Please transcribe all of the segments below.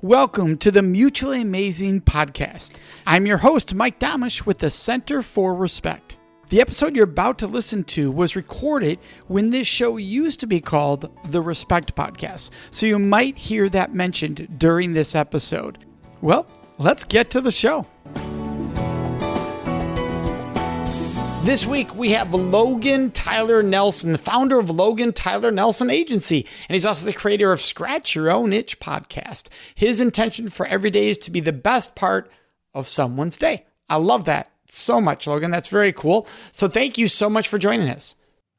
Welcome to the Mutually Amazing Podcast. I'm your host, Mike Domitrz with the Center for Respect. The episode you're about to listen to was recorded when this show used to be called the Respect Podcast, so you might hear that mentioned during this episode. Well, let's get to the show. This week, we have Logan Tyler Nelson, the founder of Logan Tyler Nelson Agency, and he's also the creator of Scratch Your Own Itch podcast. His intention for every day is to be the best part of someone's day. I love that so much, Logan. That's very cool. So thank you so much for joining us.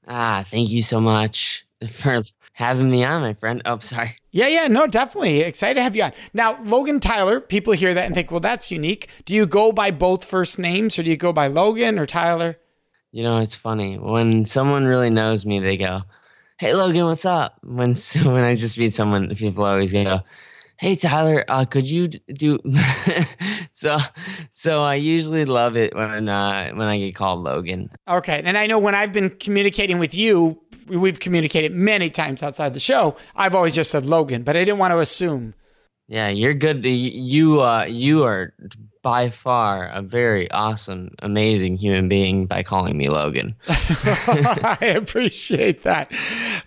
Thank you so much for having me on, my friend. Oh, sorry. Yeah, no, definitely. Excited to have you on. Now, Logan Tyler, people hear that and think, well, that's unique. Do you go by both first names or do you go by Logan or Tyler? You know, it's funny. When someone really knows me, they go, "Hey, Logan, what's up?" When I just meet someone, people always go, "Hey, Tyler, could you do?" So I usually love it when I get called Logan. Okay, and I know when I've been communicating with you, we've communicated many times outside the show. I've always just said Logan, but I didn't want to assume. Yeah, you're good. You are by far a very awesome, amazing human being by calling me Logan. I appreciate that.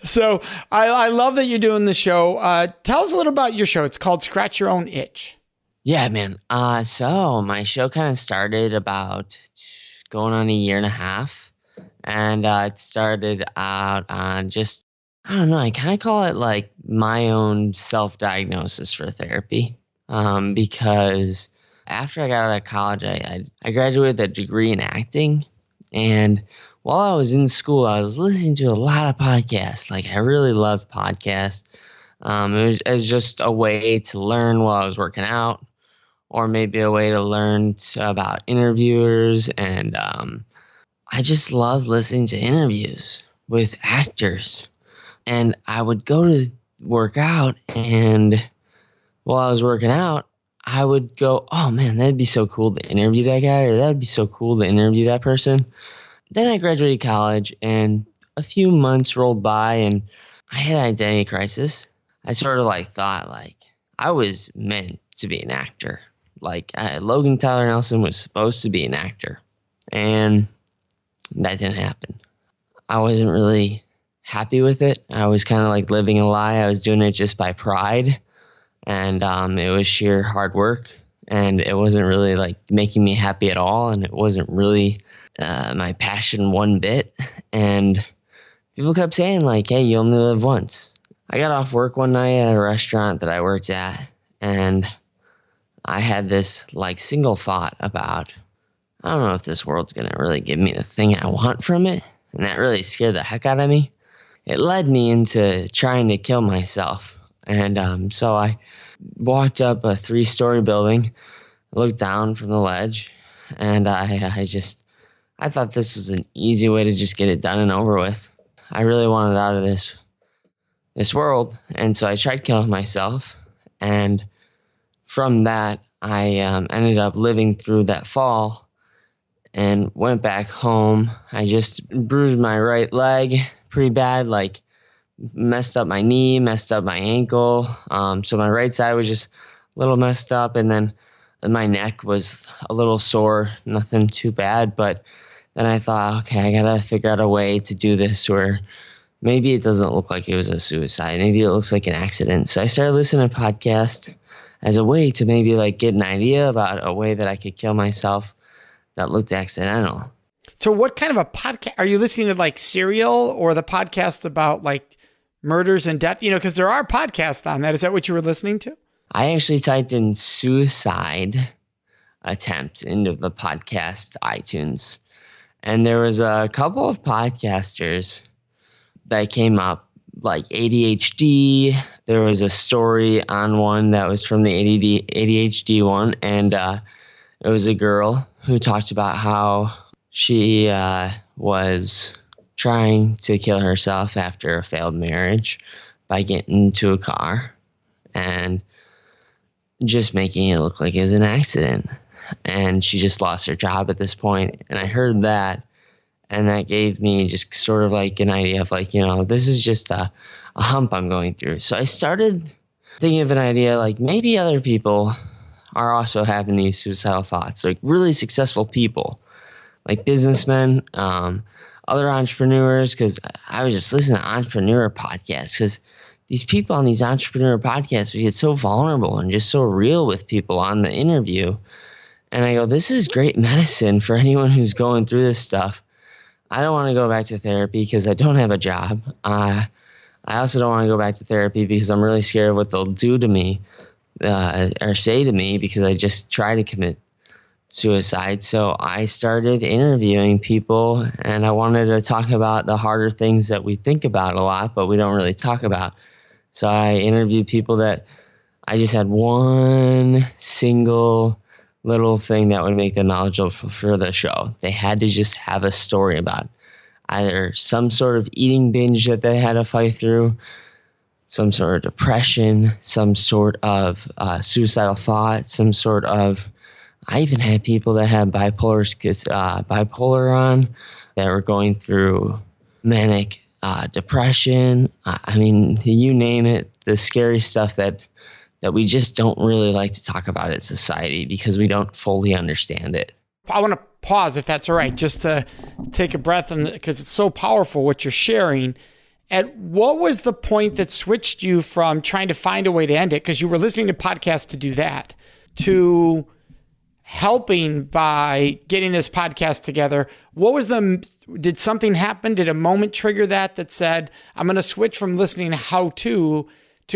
So I love that you're doing the show. Tell us a little about your show. It's called Scratch Your Own Itch. Yeah, man. So my show kind of started about going on a year and a half, and it started out on just, I don't know, I kind of call it like my own self-diagnosis for therapy, because after I got out of college, I graduated with a degree in acting, and while I was in school, I was listening to a lot of podcasts. Like, I really loved podcasts. It was just a way to learn while I was working out, or maybe a way to learn about interviewers, and I just loved listening to interviews with actors. And I would go to work out, and while I was working out, I would go, "Oh man, that'd be so cool to interview that guy," or "That'd be so cool to interview that person." Then I graduated college, and a few months rolled by, and I had an identity crisis. I sort of thought I was meant to be an actor. Logan Tyler Nelson was supposed to be an actor, and that didn't happen. I wasn't really happy with it. I was kind of living a lie. I was doing it just by pride, and it was sheer hard work, and it wasn't really making me happy at all, and it wasn't really my passion one bit. And people kept saying "Hey, you only live once." I got off work one night at a restaurant that I worked at, and I had this single thought about, I don't know if this world's gonna really give me the thing I want from it, and that really scared the heck out of me. It led me into trying to kill myself. And so I walked up a 3-story building, looked down from the ledge, and I thought this was an easy way to just get it done and over with. I really wanted out of this world, and so I tried killing myself. And from that, I ended up living through that fall and went back home. I just bruised my right leg pretty bad, messed up my knee, messed up my ankle. So my right side was just a little messed up, and then my neck was a little sore, nothing too bad. But then I thought, okay, I gotta figure out a way to do this where maybe it doesn't look like it was a suicide. Maybe it looks like an accident. So I started listening to podcasts as a way to maybe get an idea about a way that I could kill myself that looked accidental. So what kind of a podcast are you listening to, Serial or the podcast about murders and death? Because there are podcasts on that. Is that what you were listening to? I actually typed in suicide attempt into the podcast iTunes, and there was a couple of podcasters that came up, ADHD. There was a story on one that was from the ADHD one, and it was a girl who talked about how she was trying to kill herself after a failed marriage by getting into a car and just making it look like it was an accident. And she just lost her job at this point. And I heard that, and that gave me just sort of an idea of this is just a hump I'm going through. So I started thinking of an idea like maybe other people are also having these suicidal thoughts, like really successful people, like businessmen, other entrepreneurs, because I was just listening to entrepreneur podcasts because these people on these entrepreneur podcasts, we get so vulnerable and just so real with people on the interview. And I go, this is great medicine for anyone who's going through this stuff. I don't want to go back to therapy because I don't have a job. I also don't want to go back to therapy because I'm really scared of what they'll do to me or say to me because I just try to commit suicide. So I started interviewing people, and I wanted to talk about the harder things that we think about a lot, but we don't really talk about. So I interviewed people that I just had one single little thing that would make them eligible for the show. They had to just have a story about it. Either some sort of eating binge that they had to fight through, some sort of depression, some sort of suicidal thought, some sort of... I even had people that had bipolar on that were going through manic depression. I mean, you name it, the scary stuff that we just don't really like to talk about in society because we don't fully understand it. I want to pause, if that's all right, just to take a breath, because it's so powerful what you're sharing. At what was the point that switched you from trying to find a way to end it, because you were listening to podcasts to do that, to helping by getting this podcast together? What was did something happen? Did a moment trigger that said, I'm going to switch from listening to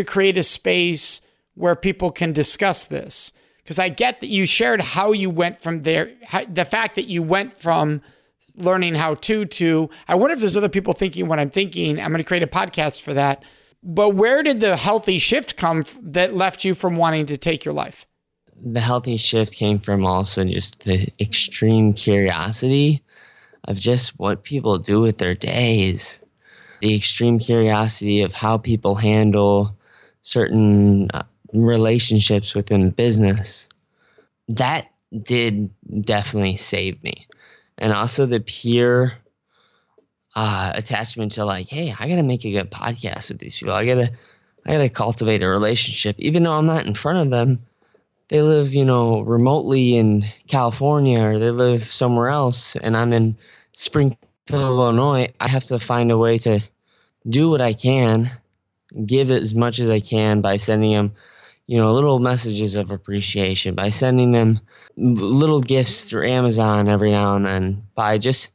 create a space where people can discuss this? Because I get that you shared how you went from there, the fact that you went from learning how to, I wonder if there's other people thinking what I'm thinking. I'm going to create a podcast for that. But where did the healthy shift come that left you from wanting to take your life? The healthy shift came from also just the extreme curiosity of just what people do with their days. The extreme curiosity of how people handle certain relationships within business. That did definitely save me. And also the pure attachment to like, hey, I got to make a good podcast with these people. I gotta cultivate a relationship, even though I'm not in front of them. They live, remotely in California, or they live somewhere else, and I'm in Springfield, Illinois. I have to find a way to do what I can, give as much as I can by sending them, little messages of appreciation, by sending them little gifts through Amazon every now and then, by just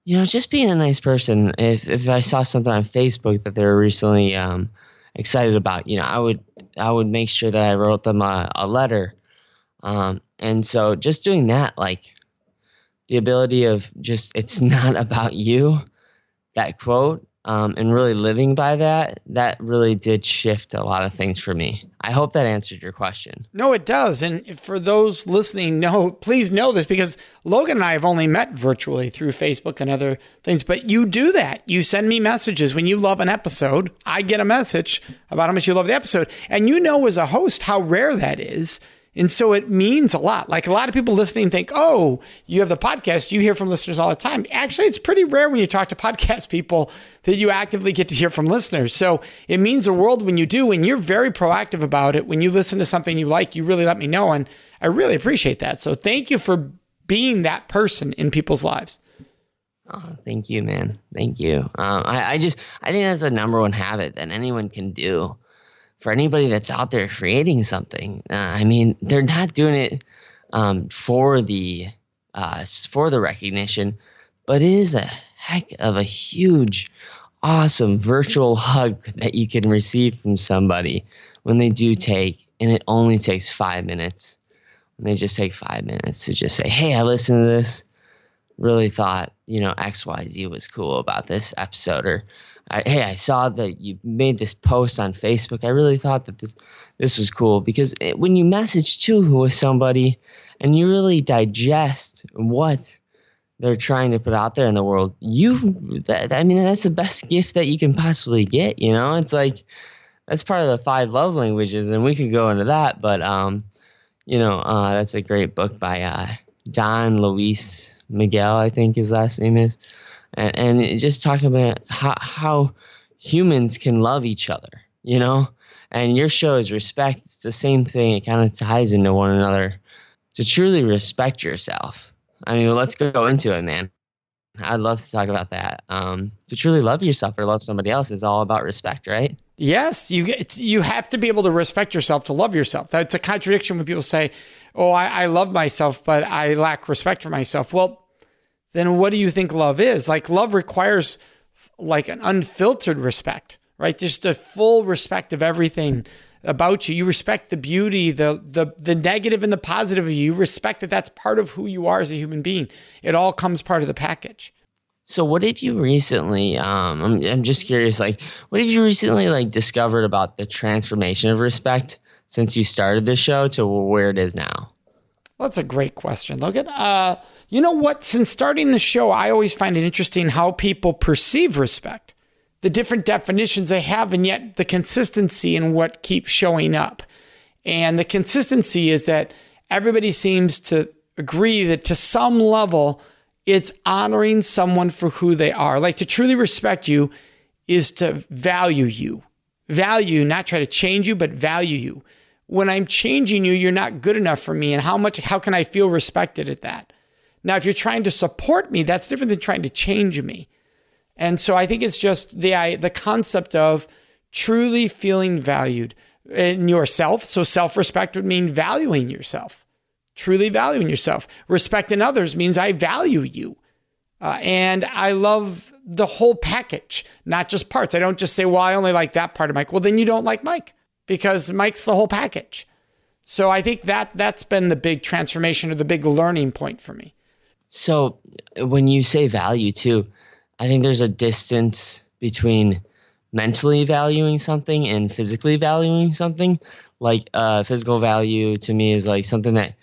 being a nice person. If I saw something on Facebook that they were recently excited about, I would make sure that I wrote them a letter. And so just doing that, like the ability of just, it's not about you, that quote, and really living by that really did shift a lot of things for me. I hope that answered your question. No, it does. And for those listening, please know this, because Logan and I have only met virtually through Facebook and other things, but you do that. You send me messages when you love an episode. I get a message about how much you love the episode. And as a host how rare that is. And so it means a lot. Like a lot of people listening think, oh, you have the podcast, you hear from listeners all the time. Actually, it's pretty rare when you talk to podcast people that you actively get to hear from listeners. So it means the world when you do, and you're very proactive about it. When you listen to something you like, you really let me know. And I really appreciate that. So thank you for being that person in people's lives. Oh, thank you, man. Thank you. I think that's a number one habit that anyone can do. For anybody that's out there creating something, they're not doing it for the recognition, but it is a heck of a huge, awesome virtual hug that you can receive from somebody when they do and it only takes 5 minutes. When they just take 5 minutes to just say, hey, I listened to this, really thought, XYZ was cool about this episode, or hey, I saw that you made this post on Facebook. I really thought that this was cool, because when you message too with somebody and you really digest what they're trying to put out there in the world, that's the best gift that you can possibly get. It's like, that's part of the 5 love languages, and we could go into that. But that's a great book by Don Luis Miguel, I think his last name is. And just talking about how humans can love each other, And your show is respect. It's the same thing. It kind of ties into one another. To truly respect yourself. I mean, let's go into it, man. I'd love to talk about that. To truly love yourself or love somebody else is all about respect, right? Yes, you have to be able to respect yourself to love yourself. That's a contradiction when people say, oh, I love myself, but I lack respect for myself. Well, then what do you think love is? Like, love requires like an unfiltered respect, right? Just a full respect of everything about you. You respect the beauty, the negative and the positive of you. You respect that that's part of who you are as a human being. It all comes part of the package. So what did you recently, I'm just curious, like, what did you recently like discovered about the transformation of respect since you started the show to where it is now? Well, that's a great question, Logan. You know what? Since starting the show, I always find it interesting how people perceive respect, the different definitions they have, and yet the consistency in what keeps showing up. And the consistency is that everybody seems to agree that to some level, it's honoring someone for who they are. Like, to truly respect you is to value you. Value, not try to change you, but value you. When I'm changing you, you're not good enough for me. And how can I feel respected at that? Now, if you're trying to support me, that's different than trying to change me. And so I think it's just the concept of truly feeling valued in yourself. So self-respect would mean valuing yourself, truly valuing yourself. Respect in others means I value you. And I love the whole package, not just parts. I don't just say, well, I only like that part of Mike. Well, then you don't like Mike because Mike's the whole package. So I think that's been the big transformation or the big learning point for me. So when you say value too, I think there's a distance between mentally valuing something and physically valuing something. Like physical value to me is like something that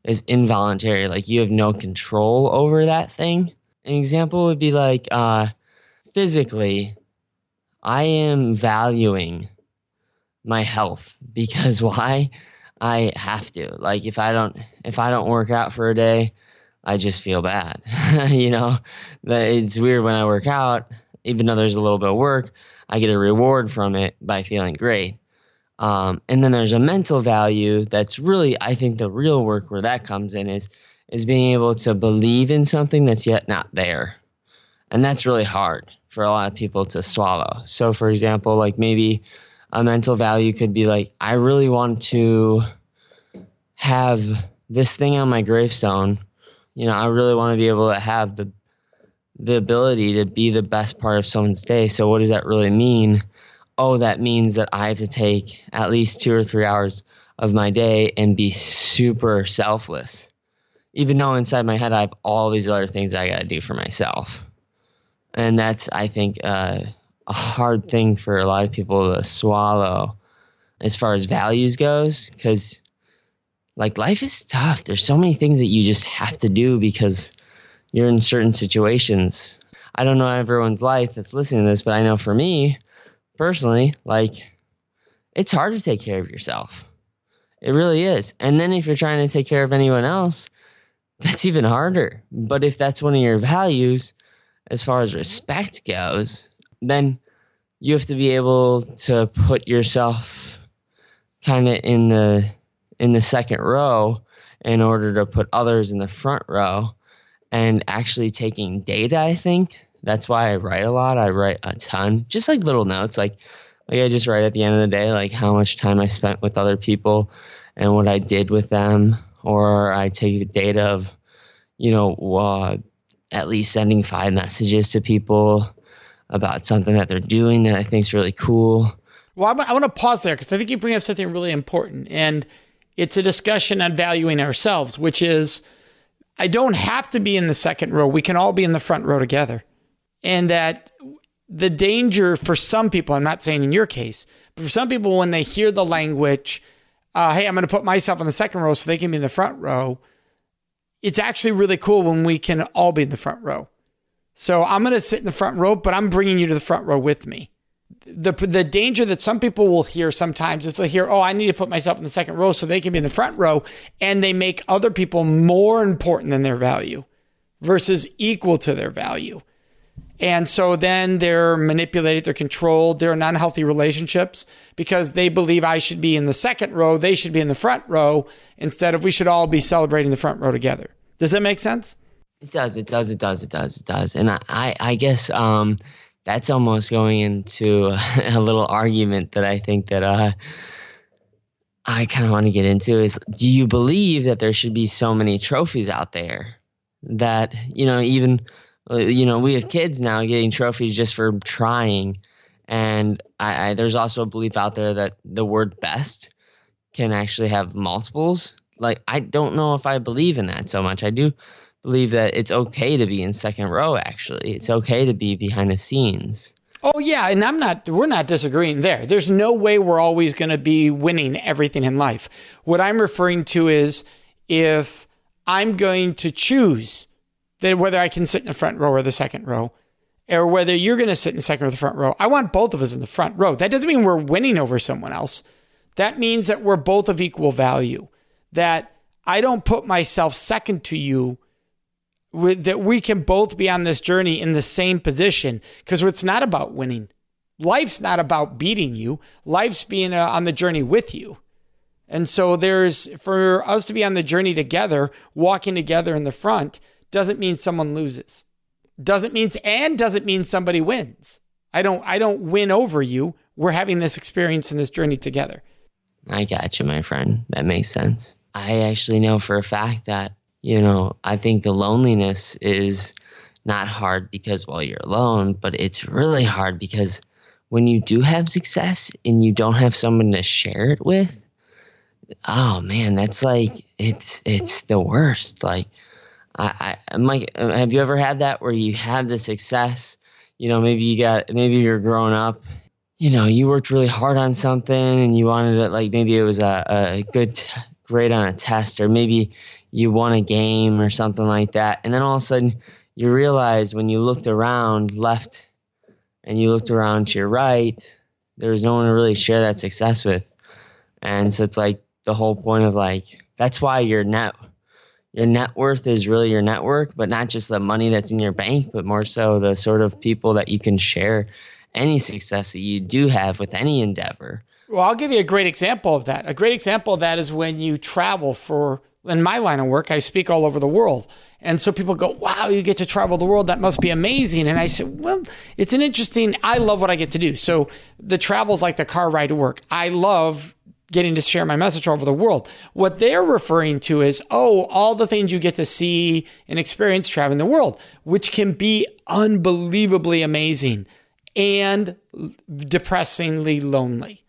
is involuntary. Like you have no control over that thing. An example would be like physically, I am valuing my health because why? I have to. Like if I don't work out for a day, I just feel bad. You know, it's weird when I work out, even though there's a little bit of work, I get a reward from it by feeling great. And then there's a mental value that's really, I think the real work where that comes in is being able to believe in something that's yet not there. And that's really hard for a lot of people to swallow. So for example, like maybe a mental value could be like, I really want to have this thing on my gravestone. You know, I really want to be able to have the ability to be the best part of someone's day. So what does that really mean? Oh, that means that I have to take at least 2 or 3 hours of my day and be super selfless. Even though inside my head I have all these other things I got to do for myself. And that's, I think, a hard thing for a lot of people to swallow as far as values goes, because like life is tough. There's so many things that you just have to do because you're in certain situations. I don't know everyone's life that's listening to this, but I know for me personally, like it's hard to take care of yourself. It really is. And then if you're trying to take care of anyone else, that's even harder. But if that's one of your values, as far as respect goes, then you have to be able to put yourself kind of in the second row in order to put others in the front row. And actually taking data, I think. That's why I write a lot. I write a ton. Just like little notes. Like I just write at the end of the day, like how much time I spent with other people and what I did with them. Or I take data of, you know, at least sending 5 messages to people about something that they're doing that I think is really cool. Well, I want to pause there because I think you bring up something really important. And it's a discussion on valuing ourselves, which is I don't have to be in the second row. We can all be in the front row together. And that the danger for some people, I'm not saying in your case, but for some people, when they hear the language, hey, I'm going to put myself in the second row so they can be in the front row, it's actually really cool when we can all be in the front row. So I'm going to sit in the front row, but I'm bringing you to the front row with me. The danger that some people will hear sometimes is they'll hear, oh, I need to put myself in the second row so they can be in the front row. And they make other people more important than their value versus equal to their value. And so then they're manipulated, they're controlled, they're in unhealthy relationships because they believe I should be in the second row, they should be in the front row, instead of we should all be celebrating the front row together. Does that make sense? It does. And I guess that's almost going into a little argument that I think that I kind of want to get into is, do you believe that there should be so many trophies out there that, even, we have kids now getting trophies just for trying. And there's also a belief out there that the word best can actually have multiples. Like, I don't know if I believe in that so much. I do believe that it's okay to be in second row, actually. It's okay to be behind the scenes. Oh yeah, and we're not disagreeing there. There's no way we're always going to be winning everything in life. What I'm referring to is if I'm going to choose that whether I can sit in the front row or the second row, or whether you're going to sit in the second or the front row, I want both of us in the front row. That doesn't mean we're winning over someone else. That means that we're both of equal value, that I don't put myself second to you, that we can both be on this journey in the same position, because it's not about winning. Life's not about beating you. Life's being on the journey with you. And so for us to be on the journey together, walking together in the front, doesn't mean someone loses. Doesn't mean somebody wins. I don't win over you. We're having this experience and this journey together. I got you, my friend. That makes sense. I actually know for a fact that, I think the loneliness is not hard because, you're alone, but it's really hard because when you do have success and you don't have someone to share it with, oh man, that's like, it's the worst. Like, I'm like, have you ever had that where you had the success, maybe you're growing up, you worked really hard on something and you wanted it, like maybe it was a good grade on a test, or maybe you won a game or something like that. And then all of a sudden you realize when you looked around left and you looked around to your right, there was no one to really share that success with. And so it's like the whole point of like, that's why your net worth is really your network, but not just the money that's in your bank, but more so the sort of people that you can share any success that you do have with any endeavor. Well, I'll give you a great example of that. A great example of that is when you travel in my line of work, I speak all over the world. And so people go, wow, you get to travel the world. That must be amazing. And I said, well, I love what I get to do. So the travel's like the car ride to work. I love getting to share my message all over the world. What they're referring to is, all the things you get to see and experience traveling the world, which can be unbelievably amazing and depressingly lonely.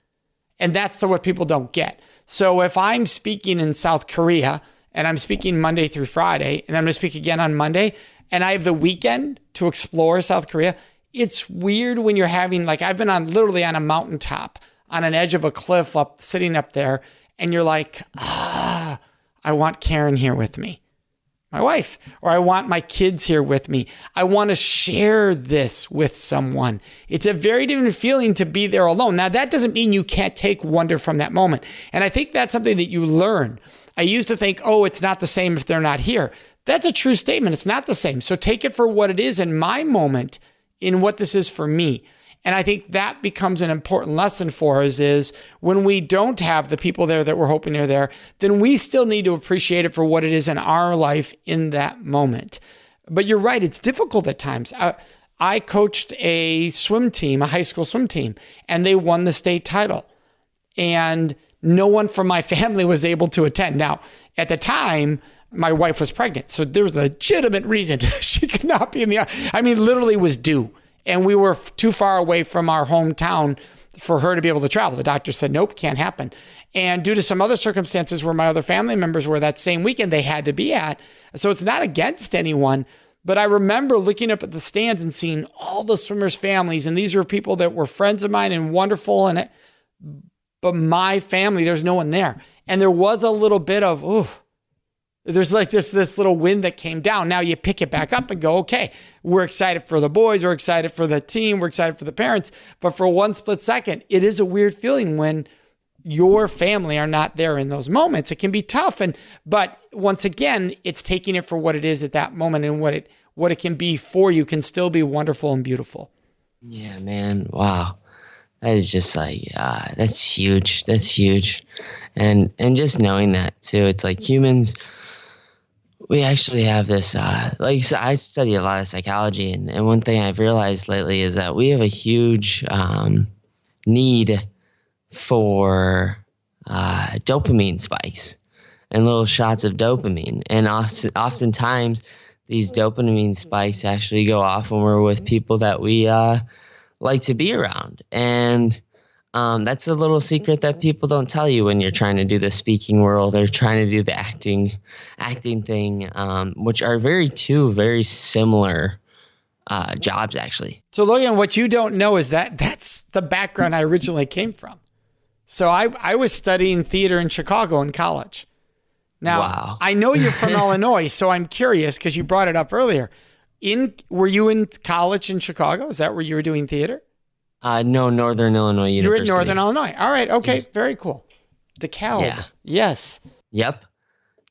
And that's what people don't get. So if I'm speaking in South Korea and I'm speaking Monday through Friday, and I'm going to speak again on Monday, and I have the weekend to explore South Korea, it's weird when you're having, I've been literally on a mountaintop, on an edge of a cliff sitting up there, and you're like, I want Karen here with me, my wife, or I want my kids here with me. I want to share this with someone. It's a very different feeling to be there alone. Now, that doesn't mean you can't take wonder from that moment. And I think that's something that you learn. I used to think, it's not the same if they're not here. That's a true statement. It's not the same. So take it for what it is in my moment, in what this is for me. And I think that becomes an important lesson for us is when we don't have the people there that we're hoping are there, then we still need to appreciate it for what it is in our life in that moment. But you're right, it's difficult at times. I coached a swim team, a high school swim team, and they won the state title. And no one from my family was able to attend. Now, at the time, my wife was pregnant, so there was a legitimate reason she could not be in literally was due. And we were too far away from our hometown for her to be able to travel. The doctor said, nope, can't happen. And due to some other circumstances where my other family members were that same weekend, they had to be at. So it's not against anyone. But I remember looking up at the stands and seeing all the swimmers' families. And these were people that were friends of mine and wonderful. But my family, there's no one there. And there was a little bit of, there's like this little wind that came down. Now you pick it back up and go, okay, we're excited for the boys. We're excited for the team. We're excited for the parents. But for one split second, it is a weird feeling when your family are not there in those moments. It can be tough. But once again, it's taking it for what it is at that moment and what what it can be for you can still be wonderful and beautiful. Yeah, man. Wow. That is just like, that's huge. That's huge. And just knowing that too, it's like humans, we actually have this, so I study a lot of psychology, and one thing I've realized lately is that we have a huge need for dopamine spikes and little shots of dopamine. And oftentimes these dopamine spikes actually go off when we're with people that we like to be around. And that's a little secret that people don't tell you when you're trying to do the speaking world or trying to do the acting thing, which are two very similar jobs, actually. So, Logan, what you don't know is that that's the background I originally came from. So I was studying theater in Chicago in college. Now, wow. I know you're from Illinois, so I'm curious because you brought it up earlier. Were you in college in Chicago? Is that where you were doing theater? No, Northern Illinois University. You were in Northern Illinois. All right. Okay. Yeah. Very cool. DeKalb. Yeah. Yes. Yep.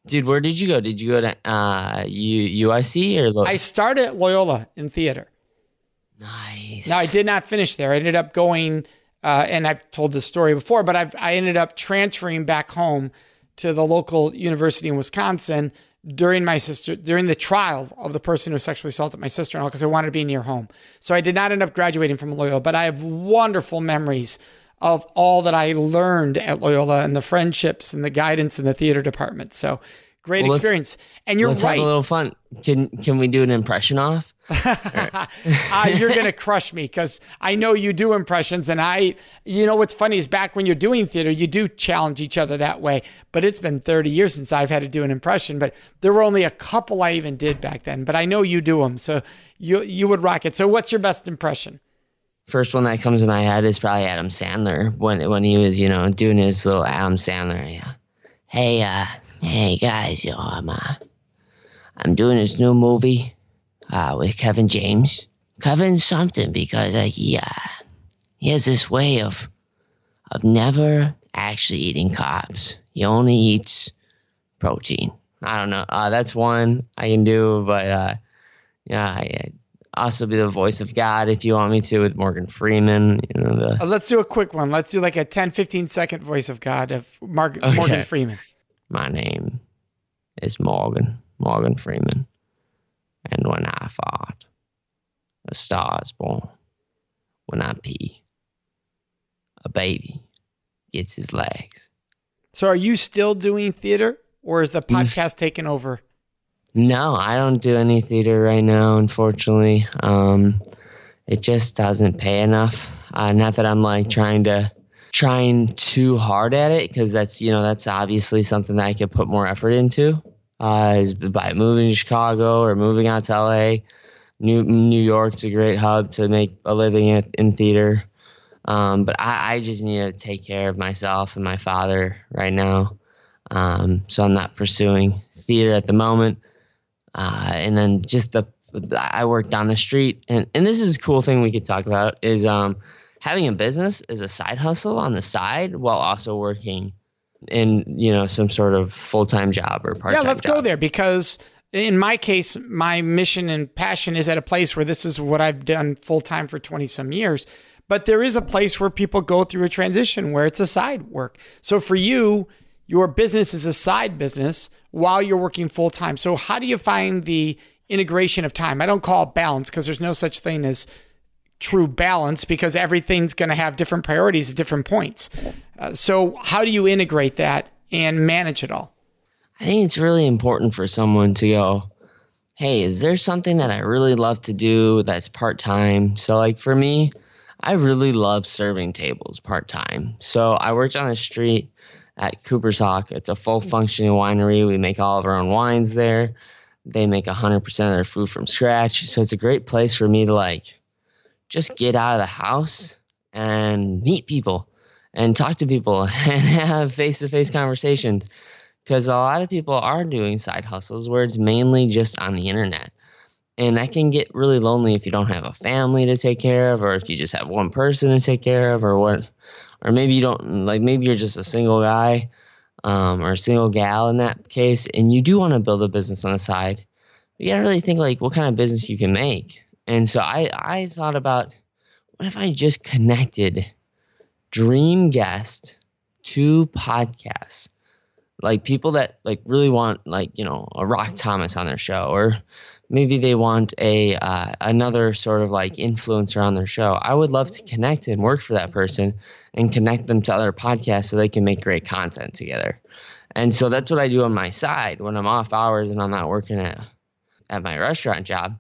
Dude, where did you go? Did you go to UIC or? I started at Loyola in theater. Nice. Now, I did not finish there. I ended up going, and I've told this story before, but I ended up transferring back home to the local university in Wisconsin during the trial of the person who sexually assaulted my sister-in-law, because I wanted to be near home. So I did not end up graduating from Loyola, but I have wonderful memories of all that I learned at Loyola and the friendships and the guidance in the theater department. So great experience. And you're let's right. Have a little fun. Can we do an impression off? You're going to crush me because I know you do impressions. And what's funny is back when you're doing theater, you do challenge each other that way. But it's been 30 years since I've had to do an impression. But there were only a couple I even did back then. But I know you do them. So you would rock it. So what's your best impression? First one that comes to my head is probably Adam Sandler when he was, doing his little Adam Sandler. Yeah. Hey guys, I'm doing this new movie with Kevin James. Kevin's something because he has this way of never actually eating carbs. He only eats protein. I don't know. That's one I can do, but I also be the voice of God if you want me to with Morgan Freeman. Let's do a quick one. Let's do like a 10, 15 second voice of God of Morgan Freeman. My name is Morgan Freeman. And when I fart, a star is born. When I pee, a baby gets his legs. So are you still doing theater, or is the podcast taking over? No, I don't do any theater right now, unfortunately. It just doesn't pay enough. Not that I'm like trying too hard at it, because that's obviously something that I could put more effort into. Is by moving to Chicago or moving out to LA. New York's a great hub to make a living in theater. But I just need to take care of myself and my father right now. So I'm not pursuing theater at the moment. And then I work down the street. And this is a cool thing we could talk about is having a business as a side hustle on the side while also working in some sort of full-time job or part-time job. Yeah, let's go there, because in my case, my mission and passion is at a place where this is what I've done full-time for 20 some years. But there is a place where people go through a transition where it's a side work. So for you, your business is a side business while you're working full-time. So how do you find the integration of time? I don't call it balance, because there's no such thing as true balance, because everything's going to have different priorities at different points. So how do you integrate that and manage it all? I think it's really important for someone to go, hey, is there something that I really love to do that's part-time? So like for me, I really love serving tables part-time. So I worked on the street at Cooper's Hawk. It's a full functioning winery. We make all of our own wines there. They make 100% of their food from scratch. So it's a great place for me to just get out of the house and meet people and talk to people and have face-to-face conversations, because a lot of people are doing side hustles where it's mainly just on the internet. And that can get really lonely if you don't have a family to take care of, or if you just have one person to take care of, or maybe you don't, maybe you're just a single guy or a single gal in that case, and you do want to build a business on the side. you gotta really think like what kind of business you can make. And so I thought about, what if I just connected dream guest to podcasts? Like people that like really want like, a Rock Thomas on their show, or maybe they want a another sort of like influencer on their show. I would love to connect and work for that person and connect them to other podcasts so they can make great content together. And so that's what I do on my side when I'm off hours and I'm not working at my restaurant job.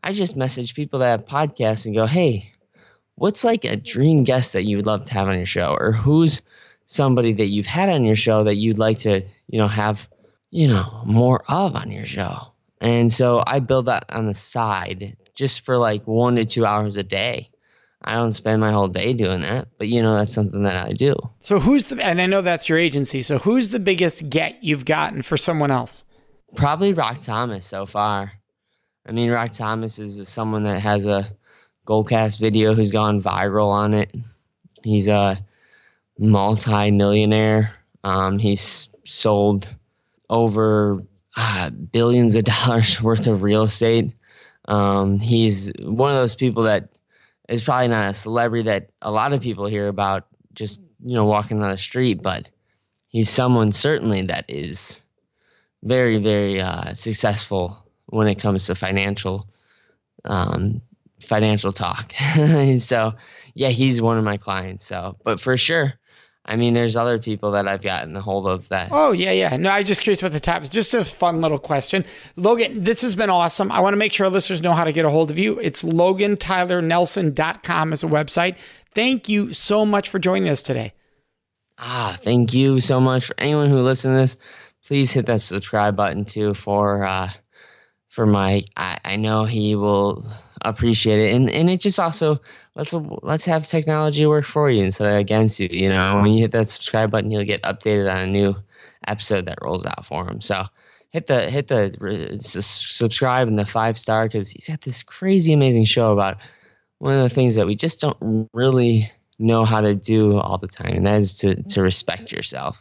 I just message people that have podcasts and go, hey, what's like a dream guest that you would love to have on your show? Or who's somebody that you've had on your show that you'd like to, have, more of on your show? And so I build that on the side just for like 1 to 2 hours a day. I don't spend my whole day doing that, but that's something that I do. So and I know that's your agency, so who's the biggest get you've gotten for someone else? Probably Rock Thomas so far. I mean, Rock Thomas is someone that has a Goldcast video who's gone viral on it. He's a multi-millionaire. He's sold over billions of dollars worth of real estate. He's one of those people that is probably not a celebrity that a lot of people hear about just, walking on the street, but he's someone certainly that is very, very successful when it comes to financial talk. So, yeah, he's one of my clients. So, but for sure, I mean, there's other people that I've gotten a hold of that. Oh, yeah. No, I was just curious what the top is. Just a fun little question. Logan, this has been awesome. I want to make sure our listeners know how to get a hold of you. It's LoganTylerNelson.com as a website. Thank you so much for joining us today. Thank you so much. For anyone who listens to this, please hit that subscribe button too for Mike. I know he will appreciate it. And it just also, let's have technology work for you instead of against you. When you hit that subscribe button, you'll get updated on a new episode that rolls out for him. So hit the subscribe and the 5-star, because he's got this crazy amazing show about one of the things that we just don't really know how to do all the time, and that is to respect yourself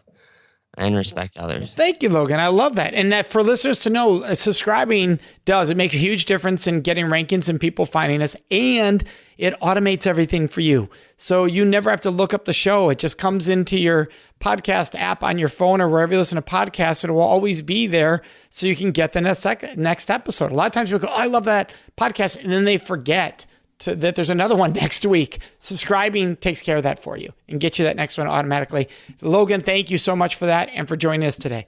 and respect others. Thank you, Logan. I love that. And that for listeners to know, subscribing it makes a huge difference in getting rankings and people finding us, and it automates everything for you. So you never have to look up the show. It just comes into your podcast app on your phone or wherever you listen to podcasts. It will always be there so you can get the next episode. A lot of times people go, I love that podcast, and then they forget that there's another one next week. Subscribing takes care of that for you and get you that next one automatically. Logan, thank you so much for that and for joining us today.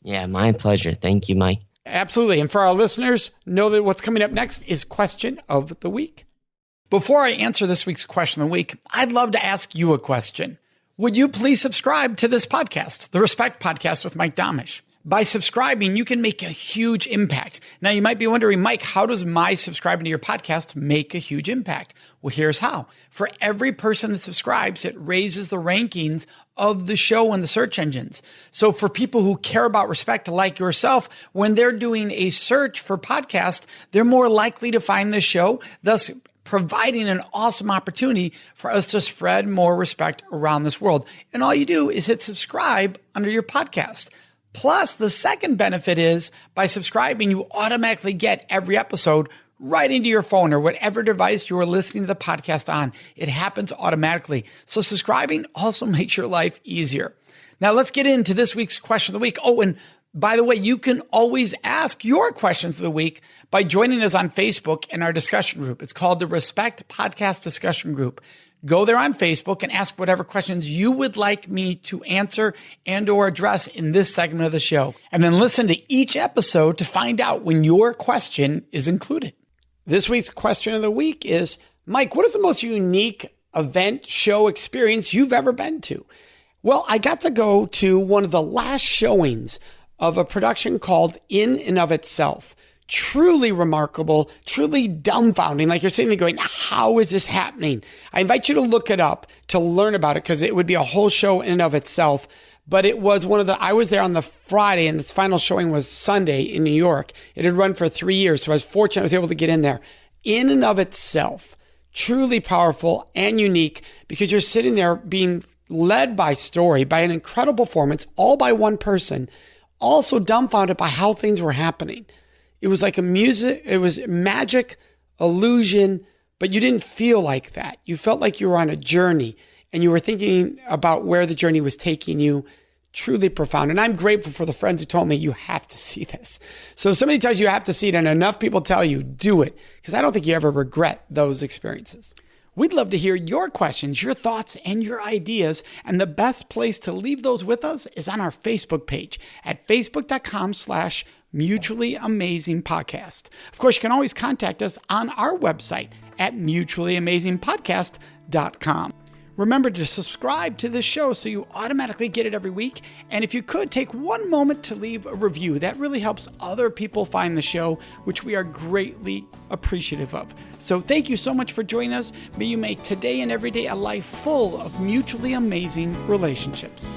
Yeah, my pleasure. Thank you, Mike. Absolutely. And for our listeners, know that what's coming up next is Question of the Week. Before I answer this week's Question of the Week, I'd love to ask you a question. Would you please subscribe to this podcast, the Respect Podcast with Mike Domitrz? By subscribing, you can make a huge impact. Now, you might be wondering, Mike, how does my subscribing to your podcast make a huge impact? Well, here's how. For every person that subscribes, it raises the rankings of the show in the search engines. So for people who care about respect like yourself, when they're doing a search for podcast, they're more likely to find the show, thus providing an awesome opportunity for us to spread more respect around this world. And all you do is hit subscribe under your podcast. Plus, the second benefit is by subscribing, you automatically get every episode right into your phone or whatever device you are listening to the podcast on. It happens automatically. So subscribing also makes your life easier. Now, let's get into this week's Question of the Week. Oh, and by the way, you can always ask your questions of the week by joining us on Facebook in our discussion group. It's called the Respect Podcast Discussion Group. Go there on Facebook and ask whatever questions you would like me to answer and or address in this segment of the show. And then listen to each episode to find out when your question is included. This week's Question of the Week is, Mike, what is the most unique event, show, experience you've ever been to? Well, I got to go to one of the last showings of a production called In and of Itself. Truly remarkable, truly dumbfounding. Like you're sitting there going, how is this happening? I invite you to look it up to learn about it, because it would be a whole show in and of itself. But it was I was there on the Friday, and its final showing was Sunday in New York. It had run for 3 years, so I was fortunate I was able to get in there. In and of itself, truly powerful and unique, because you're sitting there being led by story, by an incredible performance, all by one person, also dumbfounded by how things were happening. It was like it was magic, illusion, but you didn't feel like that. You felt like you were on a journey and you were thinking about where the journey was taking you. Truly profound. And I'm grateful for the friends who told me you have to see this. So if somebody tells you have to see it and enough people tell you, do it. Because I don't think you ever regret those experiences. We'd love to hear your questions, your thoughts, and your ideas. And the best place to leave those with us is on our Facebook page at facebook.com/Mutually Amazing Podcast. Of course, you can always contact us on our website at mutuallyamazingpodcast.com. Remember to subscribe to this show so you automatically get it every week. And if you could, take one moment to leave a review. That really helps other people find the show, which we are greatly appreciative of. So thank you so much for joining us. May you make today and every day a life full of mutually amazing relationships.